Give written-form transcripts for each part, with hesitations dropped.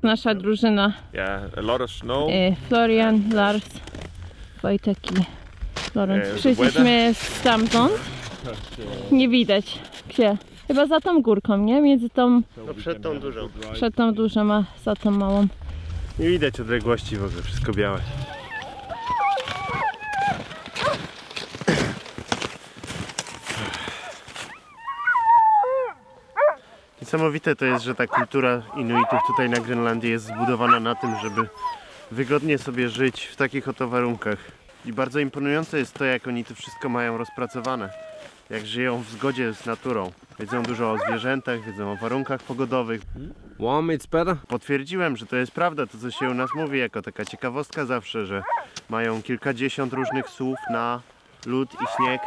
Nasza drużyna. Yeah, a lot of snow. Florian, Lars, Wojtek i Lorenz. Przyszliśmy stamtąd. Nie widać gdzie. Chyba za tą górką, nie? Między tą... No przed tą dużą. Przed tą dużą, a za tą małą. Nie widać odległości w ogóle, wszystko białe. Niesamowite to jest, że ta kultura Inuitów tutaj na Grenlandii jest zbudowana na tym, żeby wygodnie sobie żyć w takich oto warunkach. I bardzo imponujące jest to, jak oni to wszystko mają rozpracowane. Jak żyją w zgodzie z naturą. Wiedzą dużo o zwierzętach, wiedzą o warunkach pogodowych. Warm, it's better. Potwierdziłem, że to jest prawda, to co się u nas mówi, jako taka ciekawostka zawsze, że mają kilkadziesiąt różnych słów na lód i śnieg.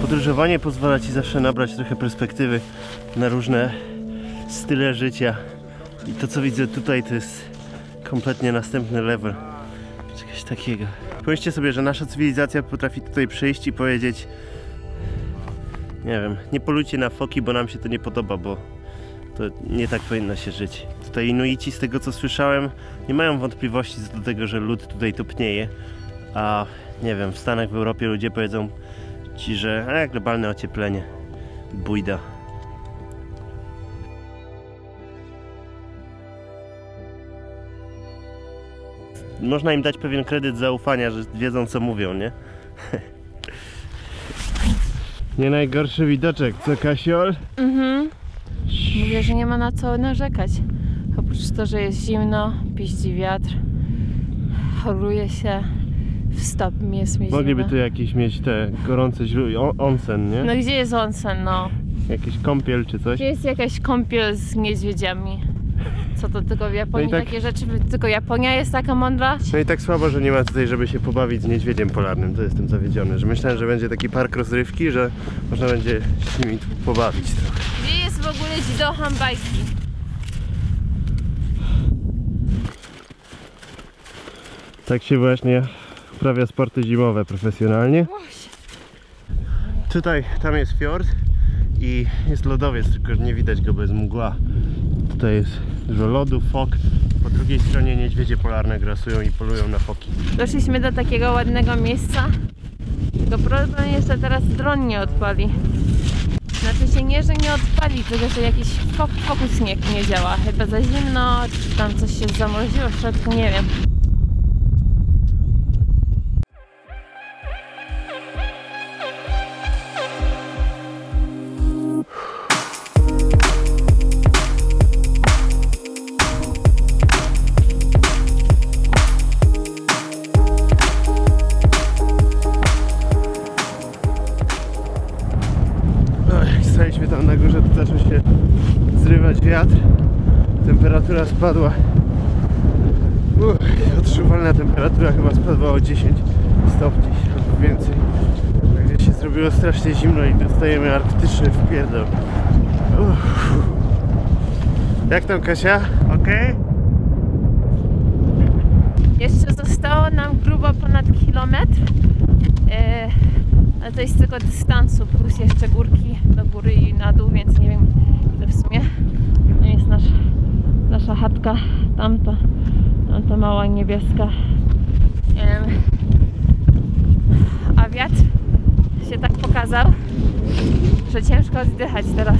Podróżowanie pozwala ci zawsze nabrać trochę perspektywy na różne style życia. I to co widzę tutaj to jest kompletnie następny level. Czegoś takiego. Pomyślcie sobie, że nasza cywilizacja potrafi tutaj przyjść i powiedzieć: nie wiem, nie polujcie na foki, bo nam się to nie podoba, bo to nie tak powinno się żyć. Tutaj Inuici, z tego co słyszałem, nie mają wątpliwości co do tego, że lód tutaj topnieje. A nie wiem, w Stanach, w Europie ludzie powiedzą ci, że globalne ocieplenie, bójda. Można im dać pewien kredyt zaufania, że wiedzą co mówią, nie? Nie najgorszy widoczek, co Kasiol? Mówię, że nie ma na co narzekać. Oprócz to, że jest zimno, piździ wiatr, choruje się, w stopniu jest mi Mogliby zimno. tu jakieś mieć te gorące źródła, onsen, nie? No gdzie jest onsen, no? Jakiś kąpiel czy coś? Gdzie jest jakaś kąpiel z niedźwiedziami? Co to tylko w Japonii No i tak... takie rzeczy? Tylko Japonia jest taka mądra? No i tak słabo, że nie ma tutaj, żeby się pobawić z niedźwiedziem polarnym. To jestem zawiedziony, że myślałem, że będzie taki park rozrywki, że można będzie się z nimi tu pobawić trochę. Gdzie jest w ogóle Jido Hanbaiki? Tak się właśnie uprawia sporty zimowe profesjonalnie. Tutaj, tam jest fiord i jest lodowiec, tylko że nie widać go bez mgła. Tutaj jest dużo lodu, fok. Po drugiej stronie niedźwiedzie polarne grasują i polują na foki. Doszliśmy do takiego ładnego miejsca. Tylko problem jest, że teraz dron nie odpali. Znaczy się nie, że nie odpali, tylko że jakiś fokusnik nie działa. Chyba za zimno, czy tam coś się zamroziło w środku, nie wiem. Staliśmy tam na górze, to zaczął się zrywać wiatr. Temperatura spadła. Odczuwalna temperatura chyba spadła o 10 stopni albo więcej. Także się zrobiło strasznie zimno i dostajemy arktyczny wpierdol. Jak tam, Kasia? Okej? Jeszcze zostało nam grubo ponad kilometr. Ale to jest tylko dystansu, plus jeszcze górki do góry i na dół, więc nie wiem ile w sumie. To jest nasza chatka, tamta mała niebieska. A wiatr się tak pokazał, że ciężko oddychać teraz.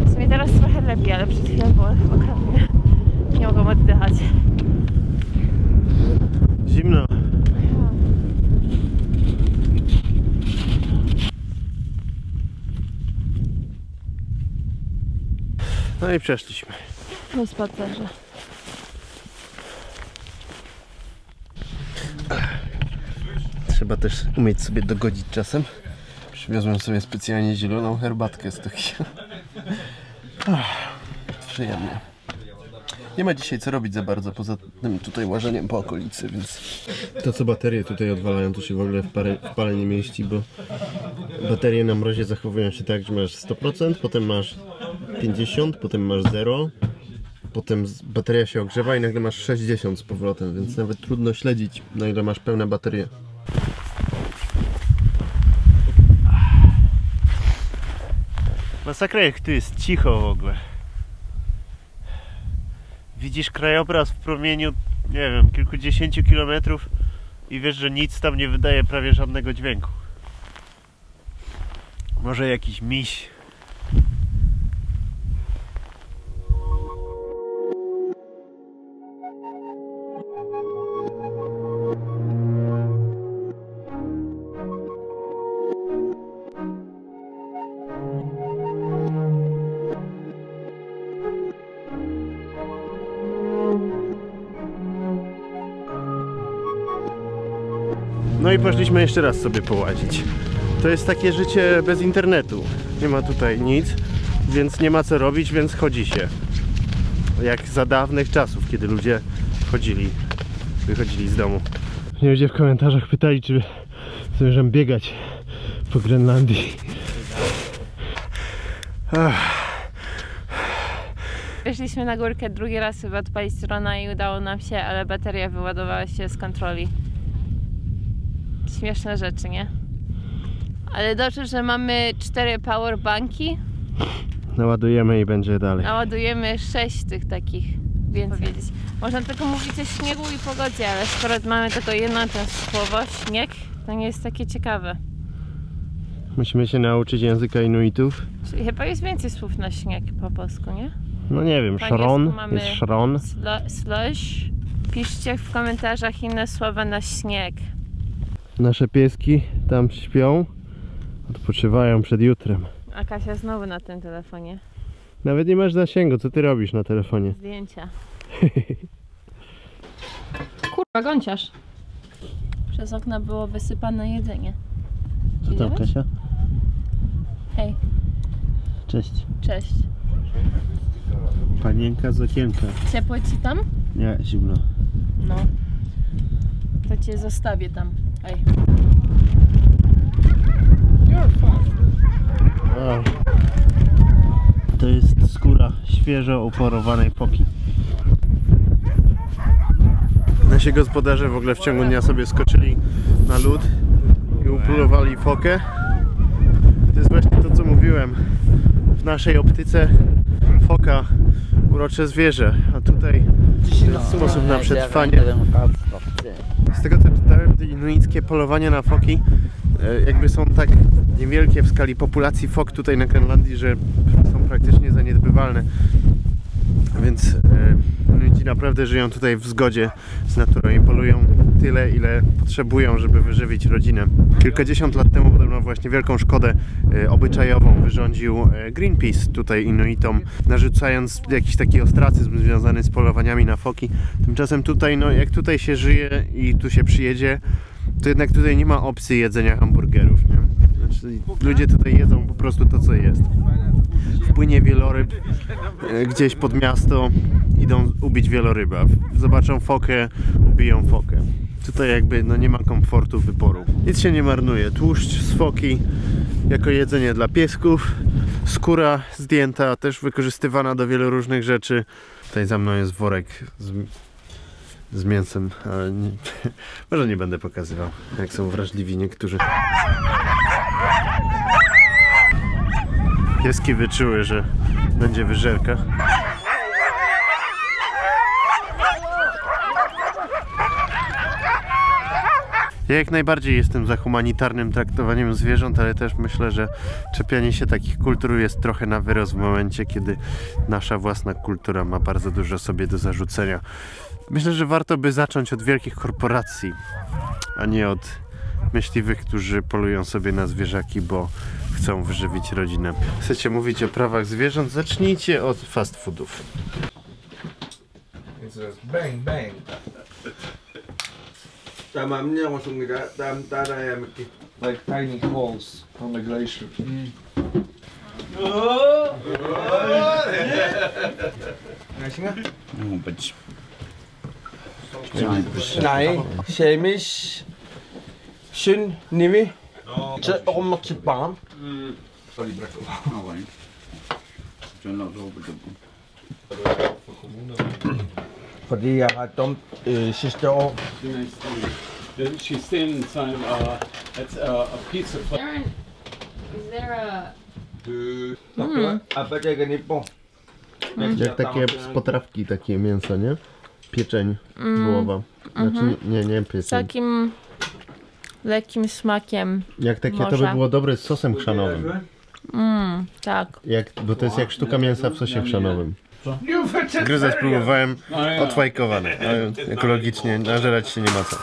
W sumie teraz trochę lepiej, ale przed chwilą było okropnie. Nie mogłam oddychać. Zimno. No i przeszliśmy. Po spacerze. Trzeba też umieć sobie dogodzić czasem. Przywiozłem sobie specjalnie zieloną herbatkę z Tokio. Przyjemnie. Nie ma dzisiaj co robić za bardzo, poza tym tutaj łażeniem po okolicy, więc... To co baterie tutaj odwalają, to się w ogóle w pale nie mieści, bo baterie na mrozie zachowują się tak, że masz 100%, potem masz 50%, potem masz 0%, potem bateria się ogrzewa i nagle masz 60 z powrotem, więc nawet trudno śledzić, na ile masz pełne baterie. Masakra, jak tu jest cicho w ogóle. Widzisz krajobraz w promieniu, nie wiem, kilkudziesięciu kilometrów i wiesz, że nic tam nie wydaje prawie żadnego dźwięku. Może jakiś miś. No i poszliśmy jeszcze raz sobie połazić. To jest takie życie bez internetu. Nie ma tutaj nic, więc nie ma co robić, więc chodzi się. Jak za dawnych czasów, kiedy ludzie wychodzili z domu. Ludzie w komentarzach pytali, czy zamierzam biegać po Grenlandii. Weszliśmy na górkę drugi raz, żeby odpalić drona i udało nam się, ale bateria wyładowała się z kontroli. Śmieszne rzeczy, nie? Ale dobrze, że mamy 4 powerbanki. Naładujemy i będzie dalej. Naładujemy 6 tych takich, więc powiedzieć. Można tylko mówić o śniegu i pogodzie, ale skoro mamy tylko jedno to słowo, śnieg, to nie jest takie ciekawe. Musimy się nauczyć języka Inuitów. Czyli chyba jest więcej słów na śnieg po polsku, nie? No nie wiem, szron, jest szron. Slush. Piszcie w komentarzach inne słowa na śnieg. Nasze pieski tam śpią, odpoczywają przed jutrem. A Kasia znowu na tym telefonie. Nawet nie masz zasięgu, co ty robisz na telefonie? Zdjęcia. Kurwa, gąciarz. Przez okno było wysypane jedzenie. Co tam, Kasia? Hej. Cześć. Cześć. Panienka z okienka. Ciepło ci tam? Nie, zimno. No. To cię zostawię tam. Hej. O. To jest skóra świeżo uporowanej foki. Nasi gospodarze w ogóle w ciągu dnia sobie skoczyli na lód i upolowali fokę. To jest właśnie to, co mówiłem. W naszej optyce foka urocze zwierzę, a tutaj sposób na przetrwanie. Z tego co czytałem, te inuickie polowania na foki jakby są tak niewielkie w skali populacji fok tutaj na Grenlandii, że są praktycznie zaniedbywalne. Więc Inuici naprawdę żyją tutaj w zgodzie z naturą i polują tyle, ile potrzebują, żeby wyżywić rodzinę. Kilkadziesiąt lat temu podobno właśnie wielką szkodę obyczajową wyrządził Greenpeace tutaj Inuitom, narzucając jakiś taki ostracyzm związany z polowaniami na foki. Tymczasem tutaj, no jak tutaj się żyje i tu się przyjedzie, to jednak tutaj nie ma opcji jedzenia hamburgerów, nie? Znaczy, ludzie tutaj jedzą po prostu to, co jest. Wpłynie wieloryb gdzieś pod miasto, idą ubić wieloryba. Zobaczą fokę, ubiją fokę. Tutaj jakby no nie ma komfortu wyboru. Nic się nie marnuje. Tłuszcz z foki jako jedzenie dla piesków. Skóra zdjęta, też wykorzystywana do wielu różnych rzeczy. Tutaj za mną jest worek z mięsem, ale nie, może nie będę pokazywał, jak są wrażliwi niektórzy. Pieski wyczuły, że będzie wyżerka. Ja jak najbardziej jestem za humanitarnym traktowaniem zwierząt, ale też myślę, że czepianie się takich kultur jest trochę na wyrost w momencie, kiedy nasza własna kultura ma bardzo dużo sobie do zarzucenia. Myślę, że warto by zacząć od wielkich korporacji, a nie od myśliwych, którzy polują sobie na zwierzaki, bo chcą wyżywić rodzinę. Chcecie mówić o prawach zwierząt? Zacznijcie od fast foodów. Bang, bang. Like tiny holes on the glacier. Nej, Shamis søn Nimi til rummer til barn. Fordi jeg har dumt sidste år. She's staying inside. It's a pizza place. Aaron, is there a... Apa dia ganit po? Jak takie z potrawki, takie mięso, nie? Pieczeń wołowa. Znaczy nie Z pieczeń. takim lekkim smakiem. Jak takie to by morza. było dobre z sosem chrzanowym. Tak. Bo to jest jak sztuka mięsa w sosie chrzanowym. Gryzę spróbowałem, odfajkowane. Ekologicznie nażerać się nie ma co.